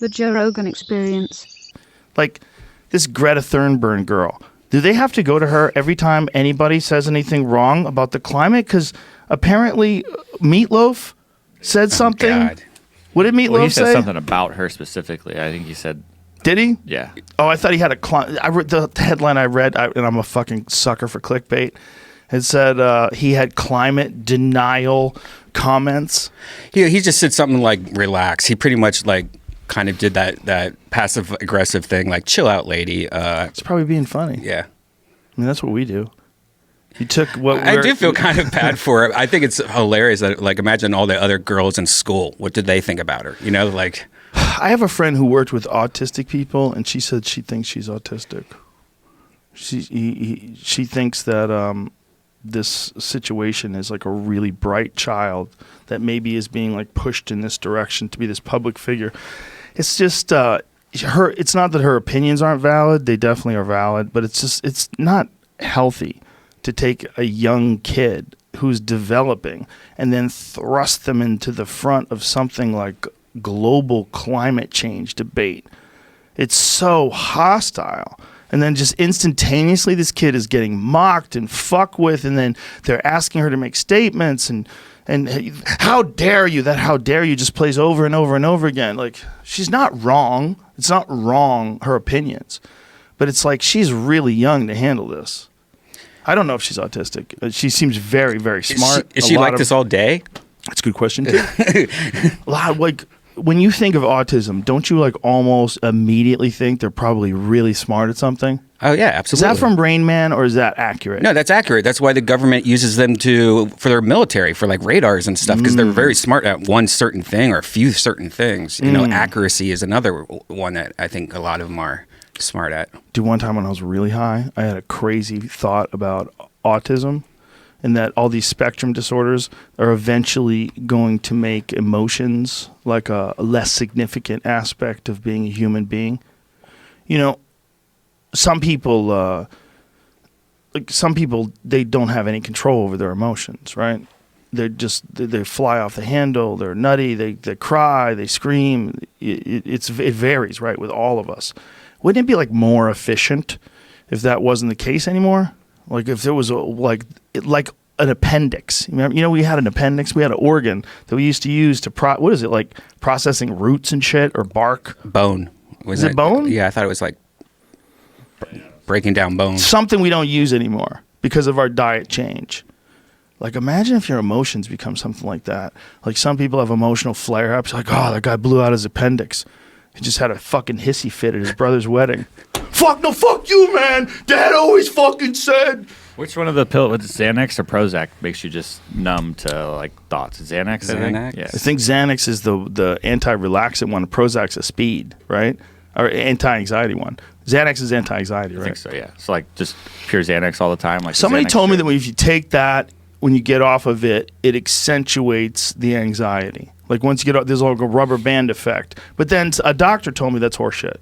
The Joe Rogan Experience. Like this Greta Thunberg girl. Do they have to go to her every time anybody says anything wrong about the climate? Because apparently Meatloaf said something. God. What did Meatloaf Well, he said say? something about her specifically. I think he said, Did he? yeah. Oh, I thought he had I read the headline I read, and I'm a fucking sucker for clickbait. It said he had climate denial comments. He just said something like relax. He pretty much like kind of did that passive aggressive thing, like chill out, lady. It's probably being funny. Yeah. I mean, that's what we do. He took what I do feel kind of bad for her. I think it's hilarious that, like, imagine all the other girls in school. What did they think about her? You know, like. I have a friend who worked with autistic people, and she said she thinks she's autistic. She thinks that this situation is like a really bright child that maybe is being like pushed in this direction to be this public figure. It's just it's not that her opinions aren't valid. They definitely are valid, but it's not healthy to take a young kid who's developing and then thrust them into the front of something like global climate change debate. It's so hostile. And then just instantaneously, this kid is getting mocked and fucked with, and then they're asking her to make statements, and how dare you? That how dare you just plays over and over and over again. Like, she's not wrong. It's not wrong, her opinions. But it's like she's really young to handle this. I don't know if she's autistic. She seems very, very smart. Is she like this all day? That's a good question, too. A lot of, like, when you think of autism, don't you like almost immediately think they're probably really smart at something? Oh yeah, absolutely. Is that from Rain Man, or is that accurate? No, that's accurate. That's why the government uses them for their military, for like radars and stuff, because they're very smart at one certain thing or a few certain things. You know, accuracy is another one that I think a lot of them are smart at. Dude, one time when I was really high, I had a crazy thought about autism, and that all these spectrum disorders are eventually going to make emotions like a less significant aspect of being a human being. You know, some people, they don't have any control over their emotions, right? They fly off the handle, they're nutty, they cry, they scream. It varies, right, with all of us. Wouldn't it be like more efficient if that wasn't the case anymore? Like if there was like an appendix. You know, we had an appendix. We had an organ that we used to use to what is it, like processing roots and shit, or bark? Bone. Is it bone? Yeah, I thought it was like breaking down bones. Something we don't use anymore because of our diet change. Like, imagine if your emotions become something like that. Like, some people have emotional flare-ups. Like, oh, that guy blew out his appendix. He just had a fucking hissy fit at his brother's wedding. Fuck you, man. Dad always fucking said. Which one of the pills, Xanax or Prozac, makes you just numb to like thoughts? Xanax, I think? Xanax? Yeah. I think Xanax is the anti-relaxant one. Prozac's a speed, right? Or anti-anxiety one. Xanax is anti-anxiety, right? I think so, yeah. So like just pure Xanax all the time. Like Somebody Xanax told me drip. that if you take that, when you get off of it, it accentuates the anxiety. Like once you get off, there's like a rubber band effect. But then a doctor told me that's horseshit.